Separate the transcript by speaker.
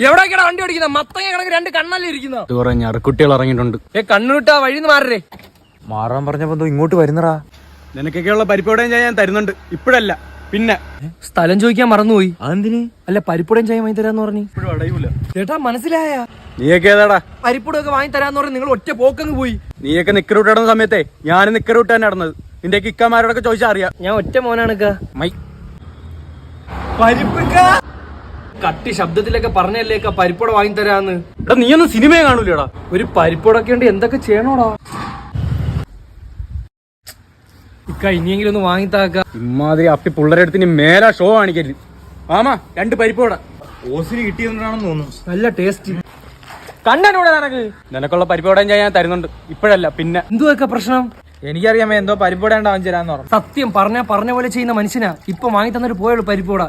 Speaker 1: എവിടേക്കാണ് വണ്ടി ഓടിക്കുന്ന? മത്തങ്ങ കണക്ക് രണ്ട് കണ്ണല്ലേ ഇരിക്കുന്ന
Speaker 2: ഞറക്കുട്ടികൾ ഇറങ്ങിയിട്ടുണ്ട്.
Speaker 1: കണ്ണുവിട്ടാ വഴിന്ന് മാറേ.
Speaker 2: മാറാൻ പറഞ്ഞപ്പോ ഇങ്ങോട്ട് വരുന്നടാ.
Speaker 3: നിനക്കൊക്കെയുള്ള പരിപ്പോടയും ഞാൻ തരുന്നുണ്ട്, ഇപ്പഴല്ല പിന്നെ.
Speaker 1: സ്ഥലം ചോദിക്കാൻ മറന്നുപോയി.
Speaker 2: അതെന്തിന്?
Speaker 1: അല്ല പരിപ്പുടയും ചായ വാങ്ങി തരാന്ന് പറഞ്ഞു.
Speaker 3: ഇപ്പോഴും അടയൂല
Speaker 1: ചേട്ടാ മനസ്സിലായ?
Speaker 3: നീയൊക്കെ ഏതാടാ?
Speaker 1: പരിപ്പുടൊക്കെ വാങ്ങി തരാന്ന് പറഞ്ഞ് നിങ്ങൾ ഒറ്റ പോക്കങ്ങ് പോയി.
Speaker 3: നീയൊക്കെ നിക്കറൂട്ടിടുന്ന സമയത്തെ ഞാൻ നിക്കറൂട്ട് തന്നെ നടന്നത്. നിന്റെ ഇക്കമാരോടൊക്കെ ചോദിച്ചാൽ അറിയാം.
Speaker 1: ഞാൻ ഒറ്റ മോനാണ് കട്ടി ശബ്ദത്തിലൊക്കെ പറഞ്ഞല്ലേക്ക പരിപ്പുട വാങ്ങി തരാന്ന്.
Speaker 3: എടാ നീയൊന്നും സിനിമയെ കാണൂലടാ.
Speaker 1: ഒരു പരിപ്പുടൊക്കെ ഉണ്ട്, എന്തൊക്കെ ചെയ്യണോടാ ഇക്ക? ഇനിയെങ്കിലും ഒന്ന് വാങ്ങിത്താക്ക.
Speaker 3: ഇമാതിരി അപ്പി പിള്ളേരെടുത്ത് മേലാ ഷോ കാണിക്കരുത്. ആമാ 2 പരിപ്പോട ഓസിന് കിട്ടിയെന്നാണെന്ന് തോന്നുന്നു.
Speaker 1: നല്ല ടേസ്റ്റ്. കണ്ണനോടെ നിനക്ക്?
Speaker 3: നിനക്കുള്ള പരിപ്പോടയും ഞാൻ തരുന്നുണ്ട്, ഇപ്പഴല്ല പിന്നെ.
Speaker 1: എന്തുവൊക്കെ പ്രശ്നം?
Speaker 3: എനിക്കറിയാമേ എന്തോ പരിപ്പോടേണ്ട വാങ്ങിച്ചു തരാന്ന് പറഞ്ഞു.
Speaker 1: സത്യം പറഞ്ഞ പോലെ ചെയ്യുന്ന മനുഷ്യനാ. ഇപ്പൊ വാങ്ങി തന്നിട്ട് പോയുള്ളൂ പരിപ്പോട.